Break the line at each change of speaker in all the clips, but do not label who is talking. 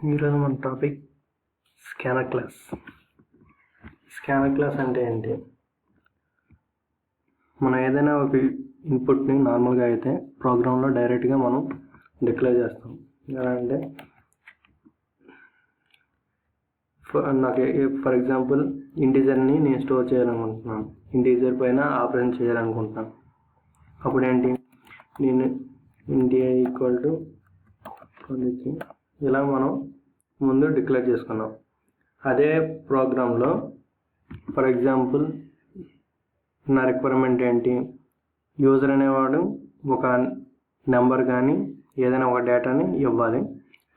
ఈరోజు మన topic scanner class. Scanner class అంటే ఏంటి? మనం ఏదైనా ఒక ఇన్పుట్ని నార్మల్గా అయితే ప్రోగ్రాంలో డైరెక్ట్గా మనం డిక్లేర్ చేస్తాం. ఎలా అంటే నాకు ఫర్ ఎగ్జాంపుల్ ఇంటీజర్ని నేను స్టోర్ చేయాలనుకుంటున్నాను, ఇంటీజర్ పైన ఆపరేషన్ చేయాలనుకుంటున్నాను. అప్పుడు ఏంటి, నేను ఇంటీజర్ ఈక్వల్ టు ఇలా మనం ముందు డిక్లేర్ చేసుకున్నాం. అదే ప్రోగ్రాంలో ఫర్ ఎగ్జాంపుల్ నా రిక్వైర్మెంట్ ఏంటి, యూజర్ అనేవాడు ఒక నెంబర్ కానీ ఏదైనా ఒక డేటాని ఇవ్వాలి.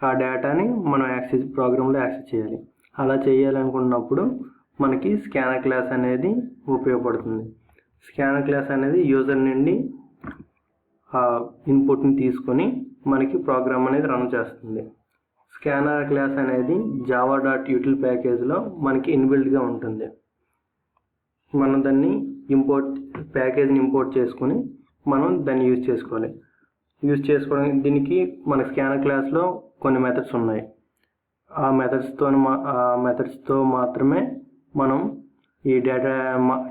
ఆ డేటాని మనం ప్రోగ్రాంలో యాక్సెస్ చేయాలి. అలా చేయాలనుకున్నప్పుడు మనకి స్కానర్ క్లాస్ అనేది ఉపయోగపడుతుంది. స్కానర్ క్లాస్ అనేది యూజర్ నుండి ఆ ఇన్పుట్ని తీసుకొని మనకి ప్రోగ్రామ్ అనేది రన్ చేస్తుంది. స్కానర్ క్లాస్ అనేది java.util ప్యాకేజ్లో మనకి ఇన్బిల్డ్గా ఉంటుంది. మనం దాన్ని ప్యాకేజ్ని ఇంపోర్ట్ చేసుకొని మనం దాన్ని యూజ్ చేసుకోవడానికి దీనికి మన స్కానర్ క్లాస్లో కొన్ని మెథడ్స్ ఉన్నాయి. ఆ మెథడ్స్తో మాత్రమే మనం ఈ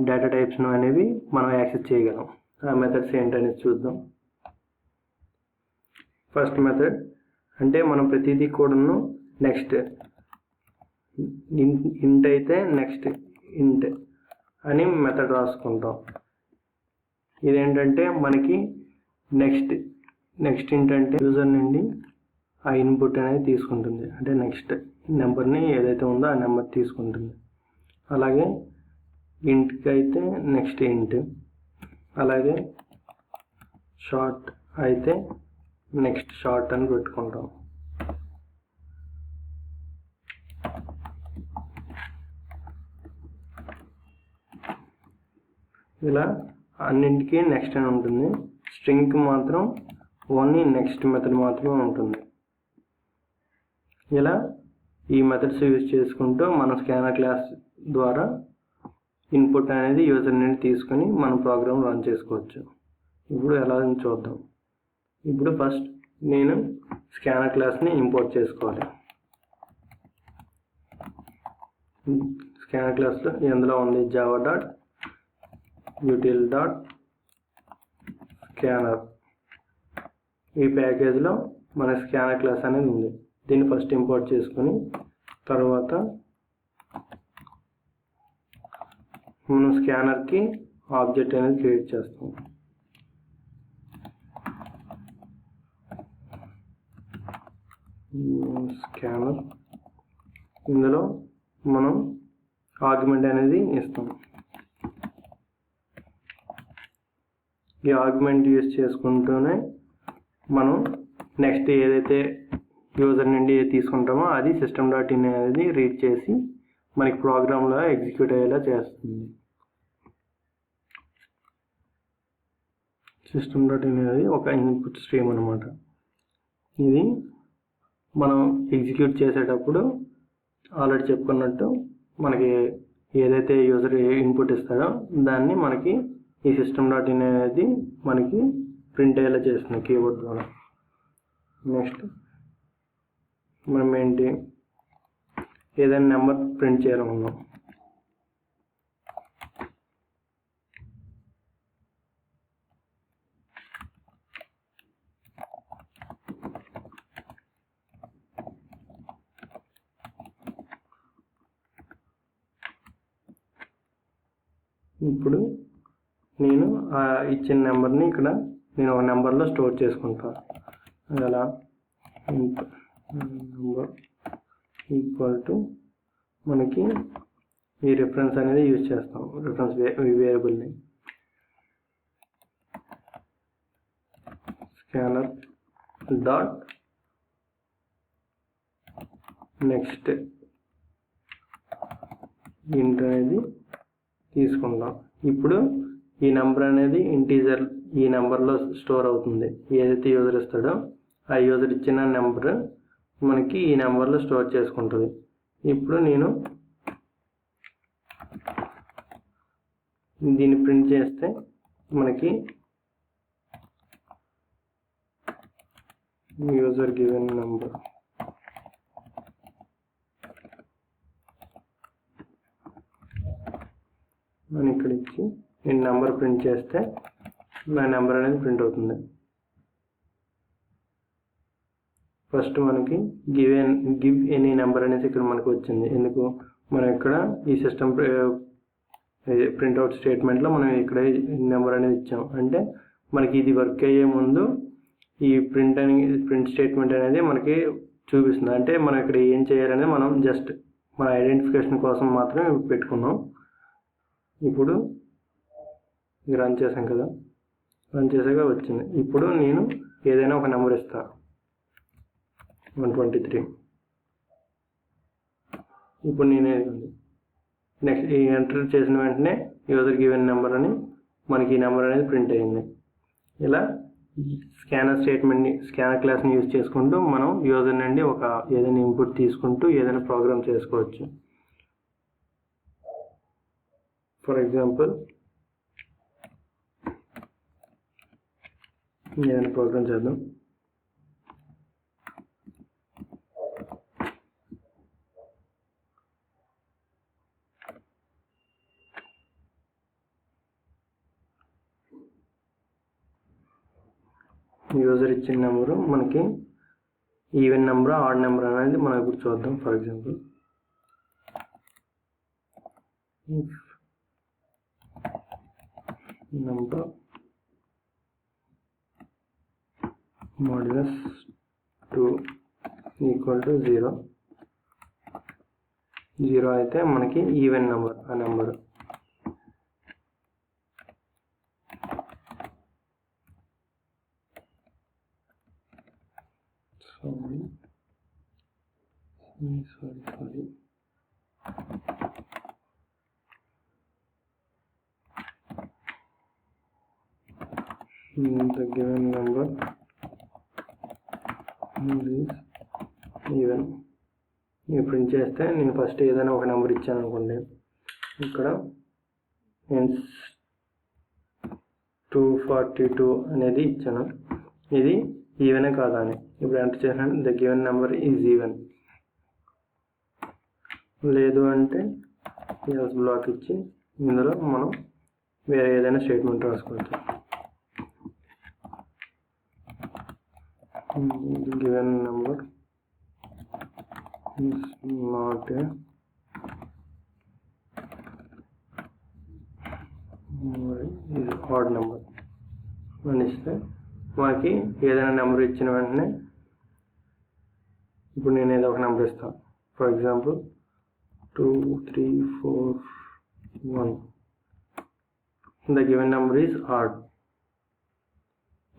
డేటా టైప్స్ను అనేవి మనం యాక్సెస్ చేయగలం. ఆ మెథడ్స్ ఏంటనేది చూద్దాం. ఫస్ట్ మెథడ్ అంటే మనం ప్రతిదీ కూడాను నెక్స్ట్ ఇంట్ అయితే నెక్స్ట్ ఇంట్ అని మెథడ్ రాసుకుంటాం. ఇదేంటంటే మనకి నెక్స్ట్ ఇంట్ అంటే యూజర్ నుండి ఆ ఇన్పుట్ అనేది తీసుకుంటుంది. అంటే నెక్స్ట్ నెంబర్ని ఏదైతే ఉందో ఆ నెంబర్ తీసుకుంటుంది. అలాగే ఇంట్కి అయితే నెక్స్ట్ ఇంట్, అలాగే షార్ట్ అయితే నెక్స్ట్ షార్ట్ అని పెట్టుకుంటాం. ఇలా అన్నింటికి నెక్స్ట్ అని ఉంటుంది. స్ట్రింగ్కి మాత్రం ఓన్లీ నెక్స్ట్ మెథడ్ మాత్రమే ఉంటుంది. ఇలా ఈ మెథడ్స్ యూజ్ చేసుకుంటూ మన స్కానర్ క్లాస్ ద్వారా ఇన్పుట్ అనేది యూజర్ నుండి తీసుకొని మన ప్రోగ్రామ్ రన్ చేసుకోవచ్చు. ఇప్పుడు ఎలా చూద్దాం. ఇప్పుడు ఫస్ట్ నేను స్కానర్ క్లాస్ని ఇంపోర్ట్ చేసుకోవాలి. స్కానర్ క్లాస్లో ఎందులో ఉంది java.util.scanner. ఈ ప్యాకేజ్లో మన స్కానర్ క్లాస్ అనేది ఉంది. దీన్ని ఫస్ట్ ఇంపోర్ట్ చేసుకొని తర్వాత మనం స్కానర్కి ఆబ్జెక్ట్ అనేది క్రియేట్ చేస్తాం. స్కానర్ ఇందులో మనం ఆర్గ్యుమెంట్ అనేది ఇస్తాం. ఈ ఆర్గ్యుమెంట్ యూజ్ చేసుకుంటూనే మనం నెక్స్ట్ ఏదైతే యూజర్ నుండి తీసుకుంటామో అది system.in అనేది రీడ్ చేసి మనకి ప్రోగ్రాంలో ఎగ్జిక్యూట్ అయ్యేలా చేస్తుంది. system.in అనేది ఒక ఇన్పుట్ స్ట్రీమ్ అనమాట. ఇది మనం ఎగ్జిక్యూట్ చేసేటప్పుడు ఆల్రెడీ చెప్పుకున్నట్టు మనకి ఏదైతే యూజర్ ఇన్పుట్ ఇస్తాడో దాన్ని మనకి ఈ system.in అనేది మనకి ప్రింట్ అయ్యేలా చేస్తుంది కీబోర్డ్ ద్వారా. నెక్స్ట్ మనం ఏంటి, ఏదైనా నెంబర్ ప్రింట్ చేయాలనుకున్నాం. ఇప్పుడు నేను ఇచ్చిన నెంబర్ని ఇక్కడ నేను ఒక నెంబర్లో స్టోర్ చేసుకుంటాను. అలా నెంబర్ ఈక్వల్ టు మనకి ఈ రిఫరెన్స్ అనేది యూజ్ చేస్తాం. రిఫరెన్స్ వేరియబుల్ని స్కానర్ డాట్ నెక్స్ట్ ఇంట్ అనేది తీసుకుందాం. ఇప్పుడు ఈ నెంబర్ అనేది ఇంటీజర్ ఈ నెంబర్లో స్టోర్ అవుతుంది. ఏదైతే యూజర్ ఇస్తాడో ఆ యూజర్ ఇచ్చిన నెంబర్ మనకి ఈ నెంబర్లో స్టోర్ చేసుకుంటుంది. ఇప్పుడు నేను దీన్ని ప్రింట్ చేస్తే మనకి యూజర్ గివెన్ నెంబర్ ఇచ్చి నేను నెంబర్ ప్రింట్ చేస్తే నా నెంబర్ అనేది ప్రింట్ అవుతుంది. ఫస్ట్ మనకి గివ్ ఎనీ నెంబర్ అనేసి ఇక్కడ మనకు వచ్చింది. ఎందుకు మనం ఇక్కడ ఈ సిస్టమ్ ప్రింట్అవుట్ స్టేట్మెంట్లో మనం ఇక్కడ నెంబర్ అనేది ఇచ్చాం. అంటే మనకి ఇది వర్క్ అయ్యే ముందు ఈ ప్రింట్ స్టేట్మెంట్ అనేది మనకి చూపిస్తుంది. అంటే మనం ఇక్కడ ఏం చేయాలనేది మనం జస్ట్ మన ఐడెంటిఫికేషన్ కోసం మాత్రమే పెట్టుకున్నాం. ఇప్పుడు రన్ చేసాం కదా, రన్ చేసాక వచ్చింది. ఇప్పుడు నేను ఏదైనా ఒక నెంబర్ ఇస్తాను, 123. ఇప్పుడు నేనే నెక్స్ట్ ఈ ఎంటర్ చేసిన వెంటనే యూజర్ గివెన్ నెంబర్ అని మనకి ఈ నెంబర్ అనేది ప్రింట్ అయ్యింది. ఇలా స్కానర్ క్లాస్ని యూజ్ చేసుకుంటూ మనం యూజర్ నుండి ఒక ఏదైనా ఇన్పుట్ తీసుకుంటూ ఏదైనా ప్రోగ్రామ్ చేసుకోవచ్చు. ఫర్ ఎగ్జాంపుల్ ఏదైనా ప్రోగ్రామ్ చేద్దాం. యూజర్ ఇచ్చిన నెంబరు మనకి ఈవెన్ నెంబర్ ఆడ్ నెంబర్ అనేది మనం ఇప్పుడు చూద్దాం. For example number modulus 2 equal to 0 అయితే మనకి ఈవెన్ నెంబర్ ఆ number. Sorry. The given number is even. నేను ప్రింట్ చేస్తే నేను ఫస్ట్ ఏదైనా ఒక నెంబర్ ఇచ్చాను అనుకోండి. ఇక్కడ నేను 242 అనేది ఇచ్చాను. ఇది ఈవెనే కాదా అని ఇప్పుడు ఎంటర్ చేసాను. The given number is even. లేదు అంటే ఎల్స్ బ్లాక్ ఇచ్చి ఇందులో మనం వేరే ఏదైనా స్టేట్మెంట్ రాసుకోవచ్చు. Given number is not a odd number అని ఇస్తే మనకి ఏదైనా నెంబర్ ఇచ్చిన వెంటనే ఇప్పుడు నేను ఏదో ఒక నెంబర్ ఇస్తాను. For example 2 3 4 1. The given number is odd.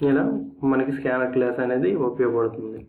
ఇలా మనకి స్కానర్ క్లాస్ అనేది ఉపయోగపడుతుంది.